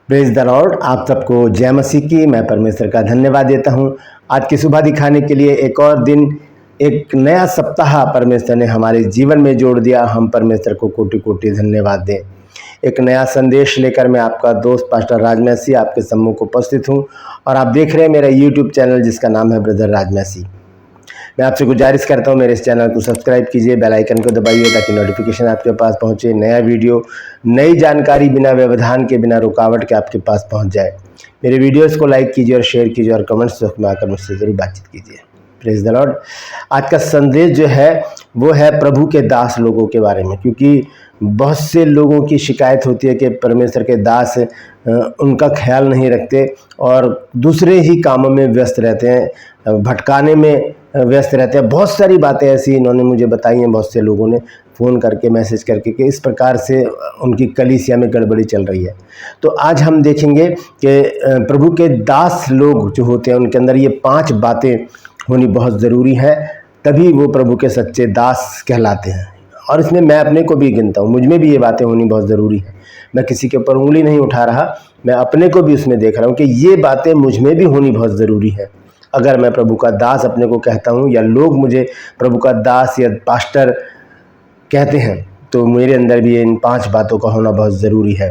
Praise the Lord. आप सबको जय मसीह की। मैं परमेश्वर का धन्यवाद देता हूं आज की सुबह दिखाने के लिए। एक और दिन, एक नया सप्ताह परमेश्वर ने हमारे जीवन में जोड़ दिया। हम परमेश्वर को कोटि कोटि धन्यवाद दें। एक नया संदेश लेकर मैं आपका दोस्त पास्टर राजमसी आपके सम्मुख उपस्थित हूं और आप देख रहे हैं मेरा यूट्यूब चैनल जिसका नाम है ब्रदर राजमसी। मैं आपसे गुजारिश करता हूं मेरे इस चैनल को सब्सक्राइब कीजिए, बेल आइकन को दबाइए ताकि नोटिफिकेशन आपके पास पहुंचे। नया वीडियो, नई जानकारी बिना व्यवधान के, बिना रुकावट के आपके पास पहुंच जाए। मेरे वीडियोस को लाइक कीजिए और शेयर कीजिए और कमेंट्स बॉक्स में आकर मुझसे जरूर बातचीत कीजिए। Praise the Lord. आज का संदेश जो है वो है प्रभु के दास लोगों के बारे में, क्योंकि बहुत से लोगों की शिकायत होती है कि परमेश्वर के दास उनका ख्याल नहीं रखते और दूसरे ही कामों में व्यस्त रहते हैं, भटकाने में व्यस्त रहते हैं। बहुत सारी बातें ऐसी इन्होंने मुझे बताई हैं, बहुत से लोगों ने फ़ोन करके मैसेज करके कि इस प्रकार से उनकी कलीसिया में गड़बड़ी चल रही है। तो आज हम देखेंगे कि प्रभु के दास लोग जो होते हैं उनके अंदर ये 5 बातें होनी बहुत ज़रूरी है, तभी वो प्रभु के सच्चे दास कहलाते हैं। और इसमें मैं अपने को भी गिनता हूँ, मुझ में भी ये बातें होनी बहुत ज़रूरी है। मैं किसी के ऊपर उंगली नहीं उठा रहा, मैं अपने को भी उसमें देख रहा हूँ कि ये बातें मुझ में भी होनी बहुत ज़रूरी है। अगर मैं प्रभु का दास अपने को कहता हूँ या लोग मुझे प्रभु का दास या पास्टर कहते हैं, तो मेरे अंदर भी इन 5 बातों का होना बहुत ज़रूरी है।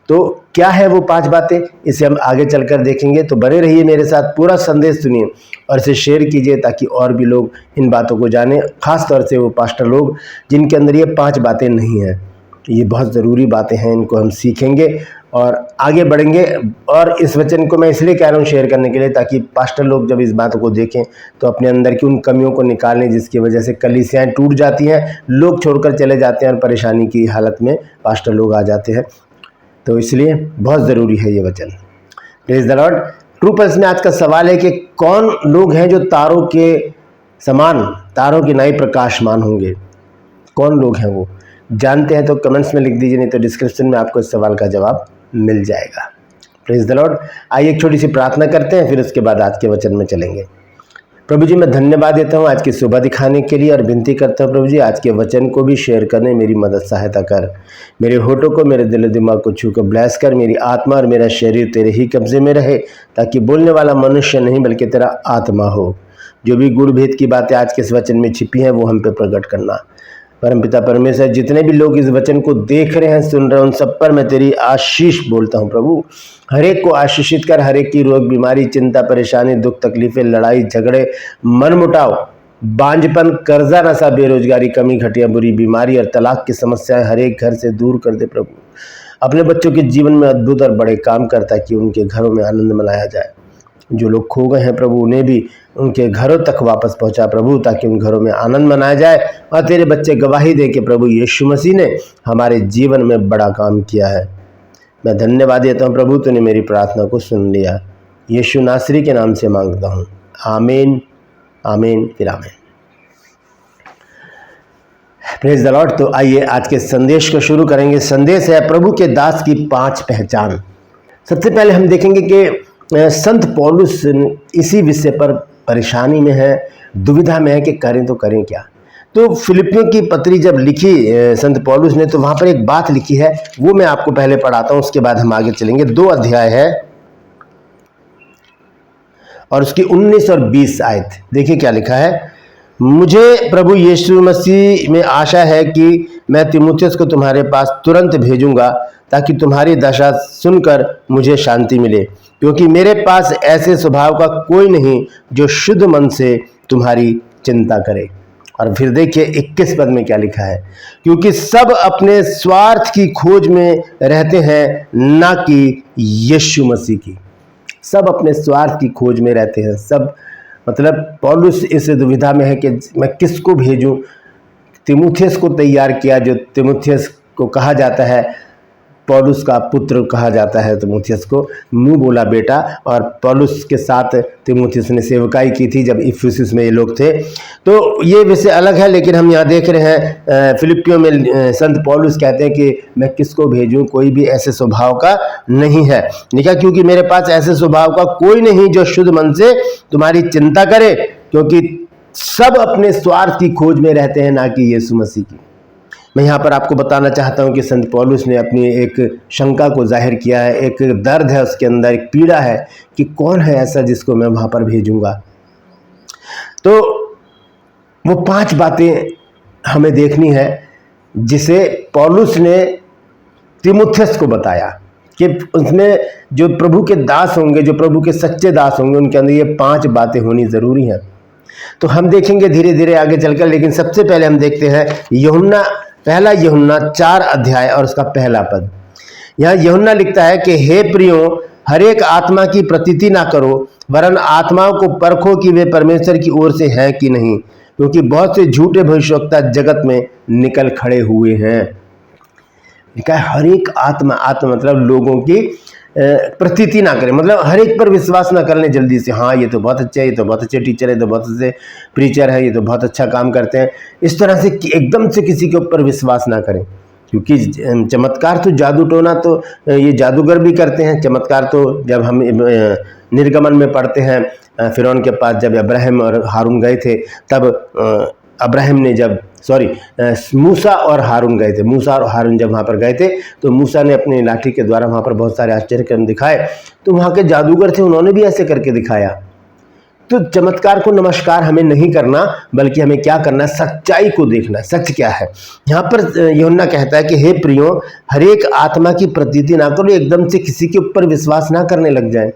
तो क्या है वो 5 बातें, इसे हम आगे चलकर देखेंगे। तो बने रहिए मेरे साथ, पूरा संदेश सुनिए और इसे शेयर कीजिए ताकि और भी लोग इन बातों को जानें, खास तौर से वो पास्टर लोग जिनके अंदर ये 5 बातें नहीं हैं। ये बहुत ज़रूरी बातें हैं, इनको हम सीखेंगे और आगे बढ़ेंगे। और इस वचन को मैं इसलिए कह रहा हूँ शेयर करने के लिए, ताकि पास्टर लोग जब इस बात को देखें तो अपने अंदर की उन कमियों को निकालें जिसकी वजह से कलीसियाएं टूट जाती हैं, लोग छोड़कर चले जाते हैं और परेशानी की हालत में पास्टर लोग आ जाते हैं। तो इसलिए बहुत ज़रूरी है ये वचन। Praise the Lord. True pulse में आज का सवाल है कि कौन लोग हैं जो तारों के समान, तारों की नाई प्रकाशमान होंगे? कौन लोग हैं वो? जानते हैं तो कमेंट्स में लिख दीजिए, नहीं तो डिस्क्रिप्शन में आपको इस सवाल का जवाब मिल जाएगा। Praise the Lord. आइए एक छोटी सी प्रार्थना करते हैं, फिर उसके बाद आज के वचन में चलेंगे। प्रभु जी, मैं धन्यवाद देता हूँ आज की सुबह दिखाने के लिए और विनती करता हूँ प्रभु जी, आज के वचन को भी शेयर करने मेरी मदद सहायता कर। मेरे होठों को, मेरे दिल दिमाग को छू कर ब्लेस कर। मेरी आत्मा और मेरा शरीर तेरे ही कब्जे में रहे, ताकि बोलने वाला मनुष्य नहीं बल्कि तेरा आत्मा हो। जो भी गुड़ भेद की बातें आज के इस वचन में छिपी हैं वो हम पे प्रकट करना। परमपिता परमेश्वर, जितने भी लोग इस वचन को देख रहे हैं, सुन रहे हैं, उन सब पर मैं तेरी आशीष बोलता हूँ प्रभु। हर एक को आशीषित कर, हर एक की रोग, बीमारी, चिंता, परेशानी, दुख, तकलीफें, लड़ाई झगड़े, मनमुटाव, बांझपन, कर्जा, नशा, बेरोजगारी, कमी, घटिया, बुरी बीमारी और तलाक की समस्याएं हर एक घर से दूर कर दे प्रभु। अपने बच्चों के जीवन में अद्भुत और बड़े काम करता कि उनके घरों में आनंद मनाया जाए। जो लोग खो गए हैं प्रभु, उन्हें भी उनके घरों तक वापस पहुंचा प्रभु, ताकि उन घरों में आनंद मनाया जाए और तेरे बच्चे गवाही दे के प्रभु यीशु मसीह ने हमारे जीवन में बड़ा काम किया है। मैं धन्यवाद देता हूं प्रभु, तूने मेरी प्रार्थना को सुन लिया। यीशु नासरी के नाम से मांगता हूं, आमीन, आमीन, फिर आमीन। Praise the Lord. तो आइए आज के संदेश को शुरू करेंगे। संदेश है प्रभु के दास की 5 पहचान। सबसे पहले हम देखेंगे कि संत पौलुस इसी विषय पर परेशानी में है, दुविधा में है कि करें तो करें क्या। तो फिलिपियों की पत्री जब लिखी संत पौलुस ने, तो वहाँ पर एक बात लिखी है, वो मैं आपको पहले पढ़ाता हूँ, उसके बाद हम आगे चलेंगे। 2 अध्याय है और उसकी 19 और 20 आयत। देखिए क्या लिखा है। मुझे प्रभु यीशु मसीह में आशा है कि मैं तीमुथियुस को तुम्हारे पास तुरंत भेजूंगा, ताकि तुम्हारी दशा सुनकर मुझे शांति मिले, क्योंकि मेरे पास ऐसे स्वभाव का कोई नहीं जो शुद्ध मन से तुम्हारी चिंता करे। और फिर देखिए 21 पद में क्या लिखा है। क्योंकि सब अपने स्वार्थ की खोज में रहते हैं, ना कि यीशु मसीह की। सब अपने स्वार्थ की खोज में रहते हैं। सब मतलब पौलुस इस दुविधा में है कि मैं किसको भेजूं। तीमुथियुस को तैयार किया, जो तीमुथियुस को कहा जाता है, पौलुस का पुत्र कहा जाता है तीमुथियुस को, मुंह बोला बेटा। और पौलुस के साथ तीमुथियुस ने सेवकाई की थी जब इफिसुस में ये लोग थे। तो ये विषय अलग है, लेकिन हम यहाँ देख रहे हैं फिलिपियों में संत पौलुस कहते हैं कि मैं किसको भेजूं, कोई भी ऐसे स्वभाव का नहीं है। लिखा, क्योंकि मेरे पास ऐसे स्वभाव का कोई नहीं जो शुद्ध मन से तुम्हारी चिंता करे, क्योंकि सब अपने स्वार्थ की खोज में रहते हैं, ना कि यीशु मसीह की। मैं यहाँ पर आपको बताना चाहता हूँ कि संत पौलुस ने अपनी एक शंका को जाहिर किया है, एक दर्द है उसके अंदर, एक पीड़ा है कि कौन है ऐसा जिसको मैं वहाँ पर भेजूँगा। तो वो 5 बातें हमें देखनी है जिसे पौलुस ने तीमुथियुस को बताया कि उसमें जो प्रभु के दास होंगे, जो प्रभु के सच्चे दास होंगे, उनके अंदर ये 5 बातें होनी ज़रूरी हैं। तो हम देखेंगे धीरे धीरे आगे चलकर, लेकिन सबसे पहले हम देखते हैं यूहन्ना, पहला यूहन्ना 4 अध्याय और उसका पहला पद। यहाँ यूहन्ना लिखता है कि हे प्रियो, हर एक आत्मा की प्रतीति ना करो, वरन आत्माओं को परखो कि वे परमेश्वर की ओर से हैं कि नहीं, क्योंकि बहुत से झूठे भविष्यवक्ता जगत में निकल खड़े हुए हैं। लिखा है हर एक आत्मा, आत्मा मतलब लोगों की प्रतीति ना करें, मतलब हर एक पर विश्वास ना कर लें जल्दी से। हाँ ये तो बहुत अच्छे है, ये तो बहुत अच्छे टीचर है, ये तो बहुत अच्छे प्रीचर है, ये तो बहुत अच्छा काम करते हैं, इस तरह से एकदम से किसी के ऊपर विश्वास ना करें। क्योंकि चमत्कार तो, जादू टोना तो ये जादूगर भी करते हैं। चमत्कार तो जब हम निर्गमन में पढ़ते हैं, फिरौन के पास जब अब्राहम और हारून गए थे, तब अब्राहम ने जब मूसा और हारून गए थे, मूसा और हारून जब वहाँ पर गए थे तो मूसा ने अपनी लाठी के द्वारा वहाँ पर बहुत सारे आश्चर्य कर्म दिखाए, तो वहाँ के जादूगर थे, उन्होंने भी ऐसे करके दिखाया। तो चमत्कार को नमस्कार हमें नहीं करना, बल्कि हमें क्या करना है, सच्चाई को देखना, सच क्या है। यहाँ पर यूहन्ना कहता है कि हे प्रियो, हर एक आत्मा की प्रतीति ना करो, एकदम से किसी के ऊपर विश्वास ना करने लग जाए।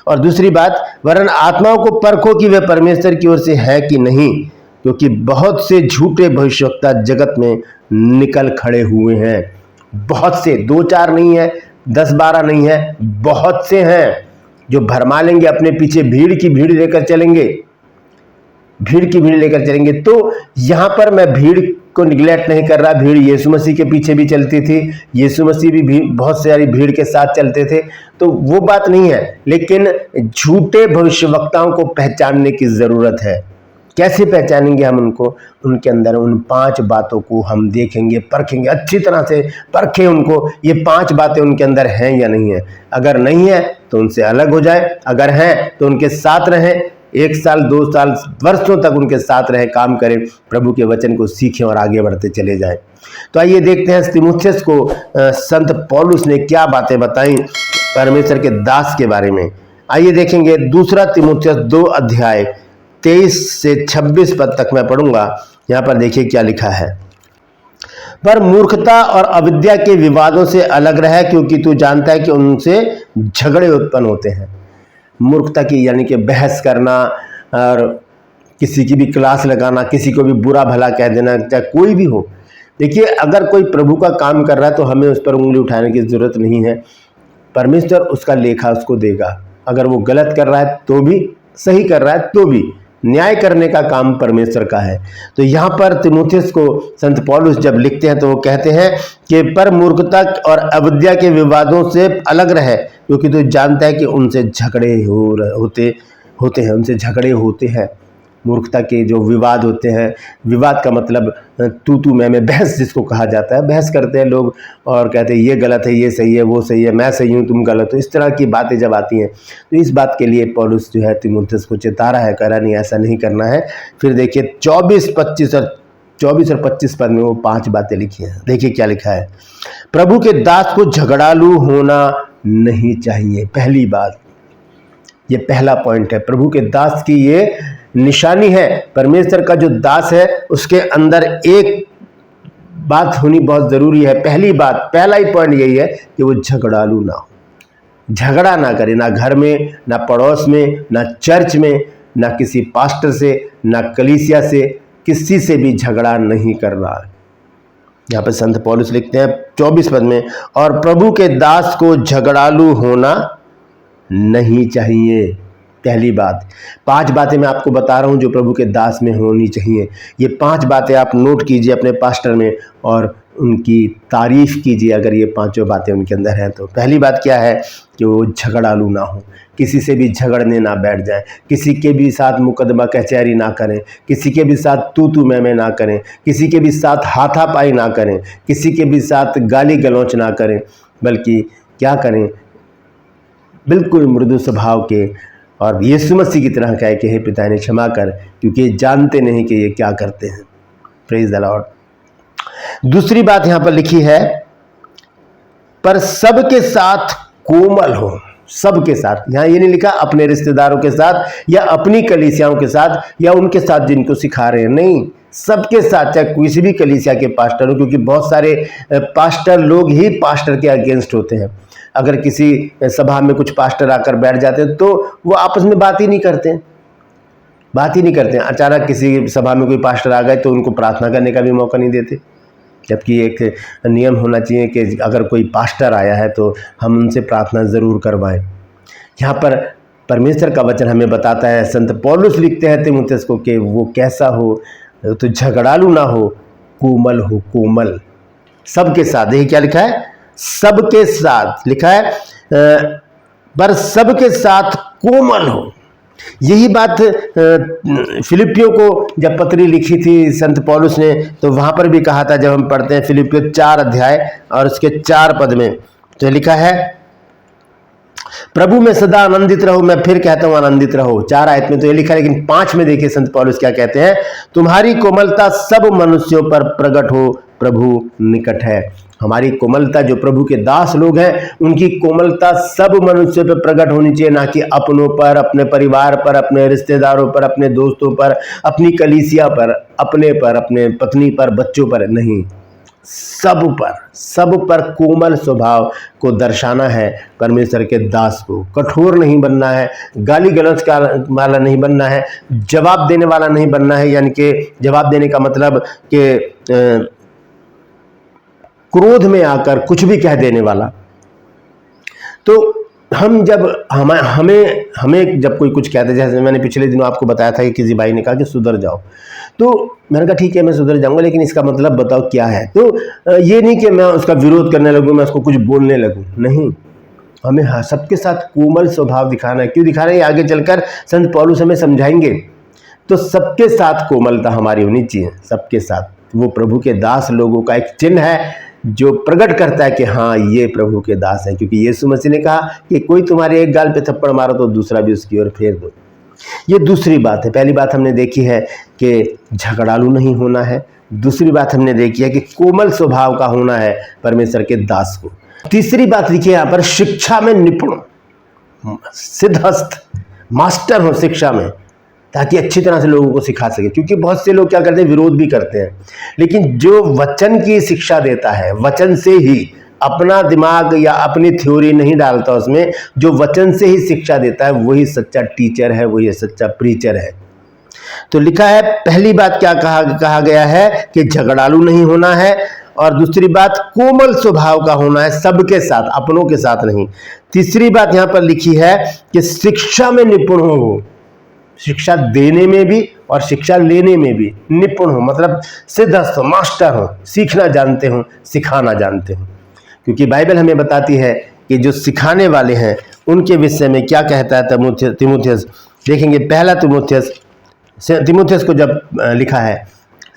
और दूसरी बात, वरन आत्माओं को परखो कि वे परमेश्वर की ओर से है कि नहीं, क्योंकि बहुत से झूठे भविष्यवक्ता जगत में निकल खड़े हुए हैं। बहुत से, 2-4 नहीं है, 10-12 नहीं है, बहुत से हैं जो भरमा लेंगे, अपने पीछे भीड़ की भीड़ लेकर चलेंगे, भीड़ की भीड़ लेकर चलेंगे। तो यहाँ पर मैं भीड़ को निगलेक्ट नहीं कर रहा, भीड़ यीशु मसीह के पीछे भी चलती थी, यीशु मसीह भी बहुत सारी भीड़ के साथ चलते थे, तो वो बात नहीं है। लेकिन झूठे भविष्यवक्ताओं को पहचानने की ज़रूरत है। कैसे पहचानेंगे हम उनको? उनके अंदर उन 5 बातों को हम देखेंगे, परखेंगे, अच्छी तरह से परखें उनको, ये 5 बातें उनके अंदर हैं या नहीं है। अगर नहीं है तो उनसे अलग हो जाए, अगर हैं तो उनके साथ रहें, 1 साल 2 साल वर्षों तक उनके साथ रहे, काम करें, प्रभु के वचन को सीखें और आगे बढ़ते चले जाएं। तो आइए देखते हैं तीमुथियुस को संत पौलुस ने क्या बातें बताई परमेश्वर के दास के बारे में। आइए देखेंगे दूसरा तीमुथियुस 2 अध्याय 23 से 26 पद तक मैं पढ़ूंगा। यहाँ पर देखिए क्या लिखा है। पर मूर्खता और अविद्या के विवादों से अलग रहे, क्योंकि तू जानता है कि उनसे झगड़े उत्पन्न होते हैं। मूर्खता की यानी कि बहस करना और किसी की भी क्लास लगाना, किसी को भी बुरा भला कह देना, चाहे कोई भी हो। देखिए, अगर कोई प्रभु का काम कर रहा है तो हमें उस पर उंगली उठाने की ज़रूरत नहीं है। परमेश्वर उसका लेखा उसको देगा। अगर वो गलत कर रहा है तो भी, सही कर रहा है तो भी, न्याय करने का काम परमेश्वर का है। तो यहाँ पर तीमुथियुस को संत पौलुस जब लिखते हैं तो वो कहते हैं कि पर मूर्खता और अविद्या के विवादों से अलग रहे, क्योंकि तो जानता है कि उनसे झगड़े होते हैं, उनसे झगड़े होते हैं। मूर्खता के जो विवाद होते हैं, विवाद का मतलब तू मैं, बहस जिसको कहा जाता है, बहस करते हैं लोग और कहते हैं ये गलत है, ये सही है, वो सही है, मैं सही हूँ, तुम गलत हो। इस तरह की बातें जब आती हैं तो इस बात के लिए पौलुस जो है तीमुथियुस को चेता रहा है, कह रहा नहीं ऐसा नहीं करना है। फिर देखिए 24 और 25 पद में वो 5 बातें लिखी हैं। देखिए क्या लिखा है। प्रभु के दास को झगड़ालू होना नहीं चाहिए। पहली बात, ये पहला पॉइंट है। प्रभु के दास की ये निशानी है। परमेश्वर का जो दास है उसके अंदर एक बात होनी बहुत जरूरी है। पहली बात, पहला ही पॉइंट यही है कि वो झगड़ालू ना हो, झगड़ा ना करे, ना घर में, ना पड़ोस में, ना चर्च में, ना किसी पास्टर से, ना कलीसिया से, किसी से भी झगड़ा नहीं करना है। यहाँ पर संत पौलुस लिखते हैं 24 पद में, और प्रभु के दास को झगड़ालू होना नहीं चाहिए। पहली बात, 5 बातें मैं आपको बता रहा हूं जो प्रभु के दास में होनी चाहिए। ये 5 बातें आप नोट कीजिए अपने पास्टर में और उनकी तारीफ कीजिए अगर ये 5 बातें उनके अंदर हैं तो। पहली बात क्या है कि वो झगड़ालू ना हो, किसी से भी झगड़ने ना बैठ जाए, किसी के भी साथ मुकदमा कचहरी ना करें, किसी के भी साथ तू मैं ना करें, किसी के भी साथ हाथापाई ना करें, किसी के भी साथ गाली गलौच ना करें, बल्कि क्या करें, बिल्कुल मृदु स्वभाव के और यीशु मसीह की तरह कहे कि हे पिता इन्हें क्षमा कर, क्योंकि जानते नहीं कि ये क्या करते हैं। Praise the Lord. दूसरी बात यहां पर लिखी है, पर सबके साथ कोमल हो। सबके साथ, यहां ये नहीं लिखा अपने रिश्तेदारों के साथ या अपनी कलीसियाओं के साथ या उनके साथ जिनको सिखा रहे हैं, नहीं, सबके साथ, चाहे किसी भी कलीसिया के पास्टर हो, क्योंकि बहुत सारे पास्टर लोग ही पास्टर के अगेंस्ट होते हैं। अगर किसी सभा में कुछ पास्टर आकर बैठ जाते हैं तो वो आपस में बात ही नहीं करते हैं। अचानक किसी सभा में कोई पास्टर आ गए तो उनको प्रार्थना करने का भी मौका नहीं देते, जबकि एक नियम होना चाहिए कि अगर कोई पास्टर आया है तो हम उनसे प्रार्थना ज़रूर करवाएं। यहाँ पर परमेश्वर का वचन हमें बताता है, संत पौलुस लिखते हैं तीमुथियुस को कि वो कैसा हो, तो झगड़ालू ना हो, कोमल हो, कोमल सबके साथ। देखिए क्या लिखा है, सबके साथ लिखा है, पर सबके साथ कोमल हो। यही बात फिलिपियों को जब पत्री लिखी थी संत पौलुस ने, तो वहां पर भी कहा था, जब हम पढ़ते हैं फिलिपियों 4 अध्याय और उसके 4 पद में, तो लिखा है, प्रभु में सदा आनंदित रहो। मैं फिर कहता हूं आनंदित रहो। 4 आयत में तो ये लिखा है, लेकिन 5 में देखिए संत पौलुस क्या कहते हैं, तुम्हारी कोमलता सब मनुष्यों पर प्रकट हो, प्रभु निकट है। हमारी कोमलता, जो प्रभु के दास लोग हैं, उनकी कोमलता सब मनुष्यों पर प्रकट होनी चाहिए, ना कि अपनों पर, अपने परिवार पर, अपने रिश्तेदारों पर, अपने दोस्तों पर, अपनी कलीसिया पर, अपने पत्नी पर, बच्चों पर नहीं, सब पर कोमल स्वभाव को दर्शाना है। परमेश्वर के दास को कठोर नहीं बनना है, गाली गलौज का वाला नहीं बनना है, जवाब देने वाला नहीं बनना है। यानी कि जवाब देने का मतलब कि क्रोध में आकर कुछ भी कह देने वाला। तो हम जब हमें जब कोई कुछ कहते, जैसे मैंने पिछले दिनों आपको बताया था कि किसी भाई ने कहा कि सुधर जाओ, तो मैंने कहा ठीक है मैं सुधर जाऊंगा, लेकिन इसका मतलब बताओ क्या है। तो ये नहीं कि मैं उसका विरोध करने लगूं, मैं उसको कुछ बोलने लगूं, नहीं, हमें सबके साथ कोमल स्वभाव दिखाना है। क्यों दिखाना है, आगे चलकर संत पौलुस हमें समझाएंगे। तो सबके साथ कोमलता हमारी होनी चाहिए, सबके साथ। वो प्रभु के दास लोगों का एक चिन्ह है जो प्रकट करता है कि हाँ ये प्रभु के दास हैं, क्योंकि यीशु मसीह ने कहा कि कोई तुम्हारे एक गाल पे थप्पड़ मारो तो दूसरा भी उसकी ओर फेर दो। ये दूसरी बात है। पहली बात हमने देखी है कि झगड़ालू नहीं होना है, दूसरी बात हमने देखी है कि कोमल स्वभाव का होना है परमेश्वर के दास को। तीसरी बात लिखी है यहाँ पर, शिक्षा में निपुण, सिद्धहस्त, मास्टर हो शिक्षा में, ताकि अच्छी तरह से लोगों को सिखा सके। क्योंकि बहुत से लोग क्या करते हैं, विरोध भी करते हैं, लेकिन जो वचन की शिक्षा देता है, वचन से ही, अपना दिमाग या अपनी थ्योरी नहीं डालता उसमें, जो वचन से ही शिक्षा देता है वही सच्चा टीचर है, वही सच्चा प्रीचर है। तो लिखा है, पहली बात क्या कहा गया है कि झगड़ालू नहीं होना है, और दूसरी बात कोमल स्वभाव का होना है, सबके साथ, अपनों के साथ नहीं। तीसरी बात यहां पर लिखी है कि शिक्षा में निपुण हो, शिक्षा देने में भी और शिक्षा लेने में भी निपुण हो, मतलब सिद्धहस्त हो, मास्टर हो, सीखना जानते हो, सिखाना जानते हो। क्योंकि बाइबल हमें बताती है कि जो सिखाने वाले हैं उनके विषय में क्या कहता है तीमुथियुस। देखेंगे पहला तीमुथियुस को जब लिखा है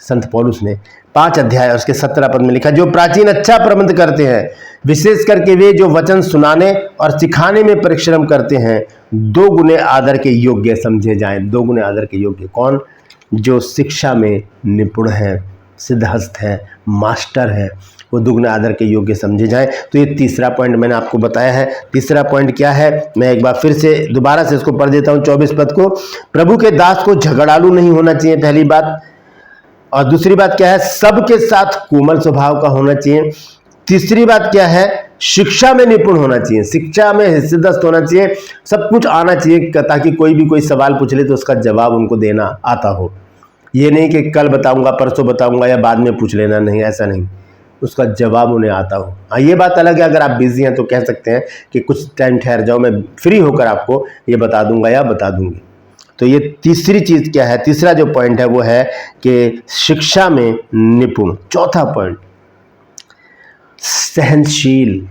संत पौलुस ने 5 अध्याय और उसके 17 पद में लिखा, जो प्राचीन अच्छा प्रबंध करते हैं, विशेष करके वे जो वचन सुनाने और सिखाने में परिश्रम करते हैं, 2 गुने आदर के योग्य समझे जाएं। 2 गुने आदर के योग्य कौन? जो शिक्षा में निपुण है, सिद्धहस्त है, मास्टर है, वो 2 गुने आदर के योग्य समझे जाएं। तो ये तीसरा पॉइंट मैंने आपको बताया है। तीसरा पॉइंट क्या है, मैं एक बार फिर से दोबारा से इसको पढ़ देता हूँ 24 पद को। प्रभु के दास को झगड़ालू नहीं होना चाहिए, पहली बात। और दूसरी बात क्या है, सबके साथ कोमल स्वभाव का होना चाहिए। तीसरी बात क्या है, शिक्षा में निपुण होना चाहिए, शिक्षा में सिद्धहस्त होना चाहिए, सब कुछ आना चाहिए, ताकि कोई भी कोई सवाल पूछ ले तो उसका जवाब उनको देना आता हो। ये नहीं कि कल बताऊंगा, परसों बताऊंगा या बाद में पूछ लेना, नहीं, ऐसा नहीं, उसका जवाब उन्हें आता हो। हाँ, ये बात अलग है, अगर आप बिजी हैं तो कह सकते हैं कि कुछ टाइम ठहर जाओ, मैं फ्री होकर आपको ये बता दूंगा या बता दूंगी। तो ये तीसरी चीज क्या है, तीसरा जो पॉइंट है वो है कि शिक्षा में निपुण। चौथा पॉइंट, सहनशील।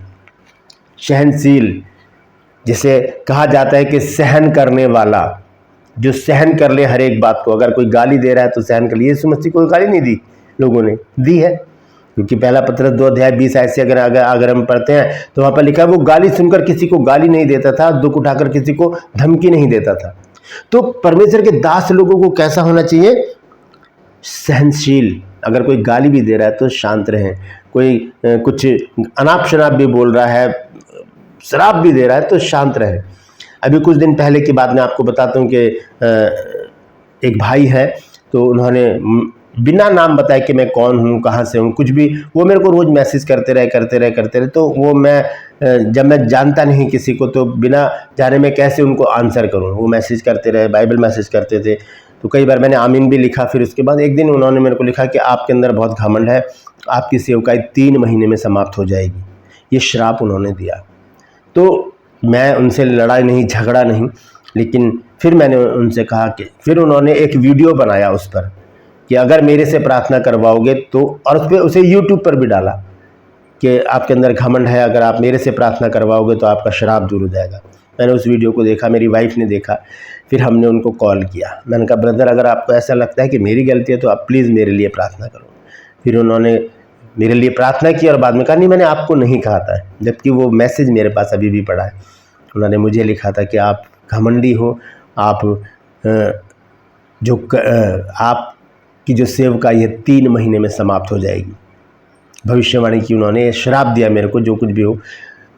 जिसे कहा जाता है कि सहन करने वाला, जो सहन कर ले हर एक बात को। अगर कोई गाली दे रहा है तो सहन कर ले। यीशु मसीह को गाली नहीं दी, लोगों ने दी है, क्योंकि पहला पत्रस 2 अध्याय 20 आयत से अगर हम पढ़ते हैं तो वहां पर लिखा है, वो गाली सुनकर किसी को गाली नहीं देता था, दुख उठाकर किसी को धमकी नहीं देता था। तो परमेश्वर के दास लोगों को कैसा होना चाहिए? सहनशील, अगर कोई गाली भी दे रहा है तो शांत रहें, कोई कुछ अनाप शनाप भी बोल रहा है, शराब भी दे रहा है तो शांत रहें। अभी कुछ दिन पहले की बात मैं आपको बताता हूँ कि एक भाई है, तो उन्होंने बिना नाम बताए कि मैं कौन हूँ, कहाँ से हूँ, कुछ भी, वो मेरे को रोज़ मैसेज करते रहे। तो वो मैं जब मैं जानता नहीं किसी को तो बिना जाने में कैसे उनको आंसर करूँ, वो मैसेज करते रहे, बाइबल मैसेज करते थे। तो कई बार मैंने आमीन भी लिखा। फिर उसके बाद एक दिन उन्होंने मेरे को लिखा कि आपके अंदर बहुत घमंड है, आपकी सेवकाई 3 महीने में समाप्त हो जाएगी। ये श्राप उन्होंने दिया। तो मैं उनसे लड़ा नहीं, झगड़ा नहीं, लेकिन फिर मैंने उनसे कहा कि फिर उन्होंने एक वीडियो बनाया उस पर कि अगर मेरे से प्रार्थना करवाओगे तो, और उस पर उसे यूट्यूब पर भी डाला कि आपके अंदर घमंड है, अगर आप मेरे से प्रार्थना करवाओगे तो आपका श्राप दूर हो जाएगा। मैंने उस वीडियो को देखा, मेरी वाइफ ने देखा, फिर हमने उनको कॉल किया। मैंने कहा ब्रदर, अगर आपको ऐसा लगता है कि मेरी गलती है तो आप प्लीज़ मेरे लिए प्रार्थना करो। फिर उन्होंने मेरे लिए प्रार्थना की और बाद में कहा नहीं, मैंने आपको नहीं कहा था, जबकि वो मैसेज मेरे पास अभी भी पड़ा है। उन्होंने मुझे लिखा था कि आप घमंडी हो, आप आपकी जो सेवकाई है 3 महीने में समाप्त हो जाएगी। भविष्यवाणी की उन्होंने, श्राप दिया मेरे को, जो कुछ भी हो।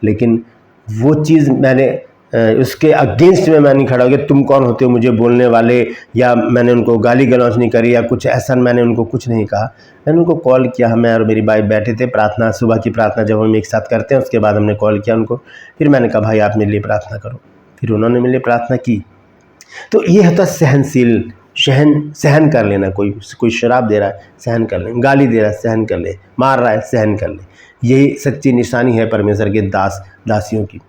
लेकिन वो चीज़ मैंने उसके अगेंस्ट में मैं नहीं खड़ा हो गया, तुम कौन होते हो मुझे बोलने वाले, या मैंने उनको गाली गलौज नहीं करी या कुछ ऐसा, मैंने उनको कुछ नहीं कहा। मैंने उनको कॉल किया, मैं और मेरी वाइफ बैठे थे, प्रार्थना, सुबह की प्रार्थना जब हम एक साथ करते हैं, उसके बाद हमने कॉल किया उनको। फिर मैंने कहा भाई आप मेरे लिए प्रार्थना करो। फिर उन्होंने मेरे लिए प्रार्थना की। तो ये होता सहनशील, सहन कर लेना। कोई शराब दे रहा है, सहन कर ले, गाली दे रहा है, सहन कर ले, मार रहा है, सहन कर ले। यही सच्ची निशानी है परमेश्वर के दासियों की।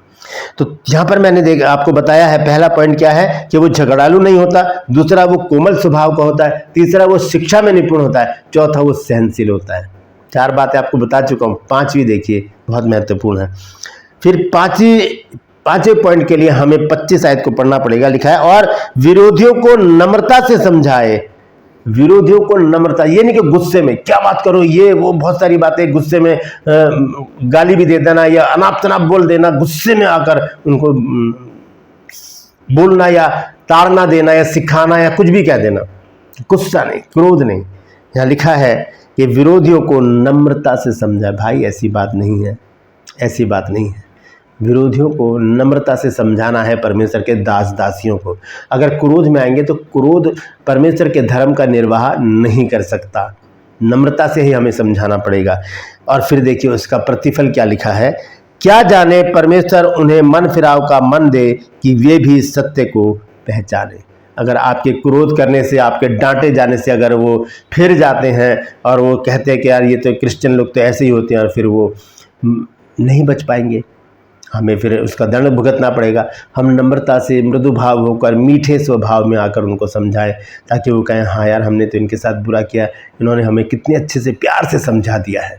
तो यहाँ पर मैंने आपको बताया है, पहला पॉइंट क्या है कि वो झगड़ालू नहीं होता, दूसरा वो कोमल स्वभाव का होता है, तीसरा वो शिक्षा में निपुण होता है, चौथा वो सहनशील होता है। 4 बातें आपको बता चुका हूँ, 5वीं देखिए, बहुत महत्वपूर्ण है। फिर पांचवें पॉइंट के लिए हमें 25 आयत को पढ़ना पड़ेगा। लिखा है और विरोधियों को नम्रता से समझाए। विरोधियों को नम्रता, ये नहीं कि गुस्से में क्या बात करो, ये वो बहुत सारी बातें गुस्से में, गाली भी दे देना या अनाप शनाप बोल देना, गुस्से में आकर उनको बोलना या ताड़ना देना या सिखाना या कुछ भी कह देना। गुस्सा नहीं, क्रोध नहीं। यहाँ लिखा है कि विरोधियों को नम्रता से समझाए। भाई ऐसी बात नहीं है, ऐसी बात नहीं है। विरोधियों को नम्रता से समझाना है परमेश्वर के दासियों को। अगर क्रोध में आएंगे तो क्रोध परमेश्वर के धर्म का निर्वाह नहीं कर सकता। नम्रता से ही हमें समझाना पड़ेगा। और फिर देखिए उसका प्रतिफल क्या लिखा है, क्या जाने परमेश्वर उन्हें मन फिराव का मन दे कि वे भी सत्य को पहचाने। अगर आपके क्रोध करने से, आपके डांटे जाने से अगर वो फिर जाते हैं और वो कहते हैं कि यार ये तो क्रिश्चियन लोग तो ऐसे ही होते हैं, और फिर वो नहीं बच पाएंगे, हमें फिर उसका दंड भुगतना पड़ेगा। हम नम्रता से, मृदु भाव होकर, मीठे स्वभाव में आकर उनको समझाएं, ताकि वो कहें हाँ यार हमने तो इनके साथ बुरा किया, इन्होंने हमें कितने अच्छे से प्यार से समझा दिया है।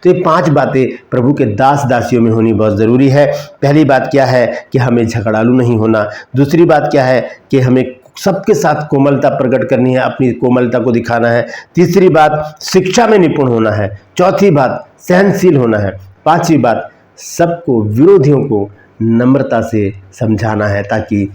तो ये 5 बातें प्रभु के दासियों में होनी बहुत ज़रूरी है। पहली बात क्या है कि हमें झगड़ालू नहीं होना। दूसरी बात क्या है कि हमें सबके साथ कोमलता प्रकट करनी है, अपनी कोमलता को दिखाना है। तीसरी बात शिक्षा में निपुण होना है। चौथी बात सहनशील होना है। 5वीं बात सबको, विरोधियों को नम्रता से समझाना है, ताकि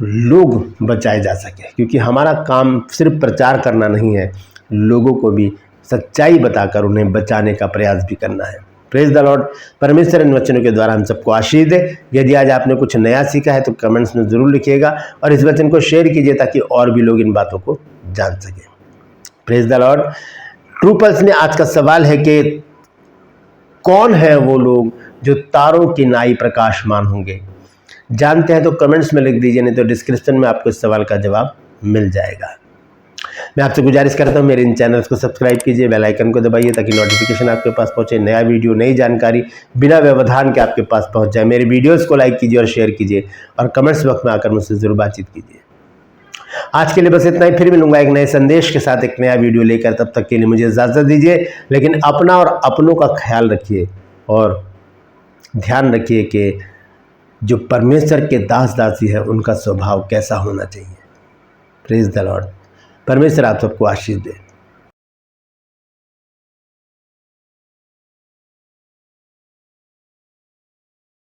लोग बचाए जा सके। क्योंकि हमारा काम सिर्फ प्रचार करना नहीं है, लोगों को भी सच्चाई बताकर उन्हें बचाने का प्रयास भी करना है। Praise the Lord. परमेश्वर इन वचनों के द्वारा हम सबको आशीष दे। यदि आज आपने कुछ नया सीखा है तो कमेंट्स में ज़रूर लिखिएगा और इस वचन को शेयर कीजिए, ताकि और भी लोग इन बातों को जान सकें। Praise the Lord. True pulse में आज का सवाल है कि कौन है वो लोग जो तारों की नाई प्रकाशमान होंगे। जानते हैं तो कमेंट्स में लिख दीजिए, नहीं तो डिस्क्रिप्शन में आपको इस सवाल का जवाब मिल जाएगा। मैं आपसे गुजारिश करता हूँ मेरे इन चैनल्स को सब्सक्राइब कीजिए, बेल आइकन को दबाइए, ताकि नोटिफिकेशन आपके पास पहुँचे, नया वीडियो, नई जानकारी बिना व्यवधान के आपके पास पहुँच जाए। मेरे वीडियोज़ को लाइक कीजिए और शेयर कीजिए, और कमेंट्स बॉक्स में आकर मुझसे ज़रूर बातचीत कीजिए। आज के लिए बस इतना ही। फिर मिलूंगा एक नए संदेश के साथ, एक नया वीडियो लेकर। तब तक के लिए मुझे इजाज़त दीजिए, लेकिन अपना और अपनों का ख्याल रखिए और ध्यान रखिए कि जो परमेश्वर के दासी है उनका स्वभाव कैसा होना चाहिए। Praise the Lord. परमेश्वर आप सबको आशीष दे।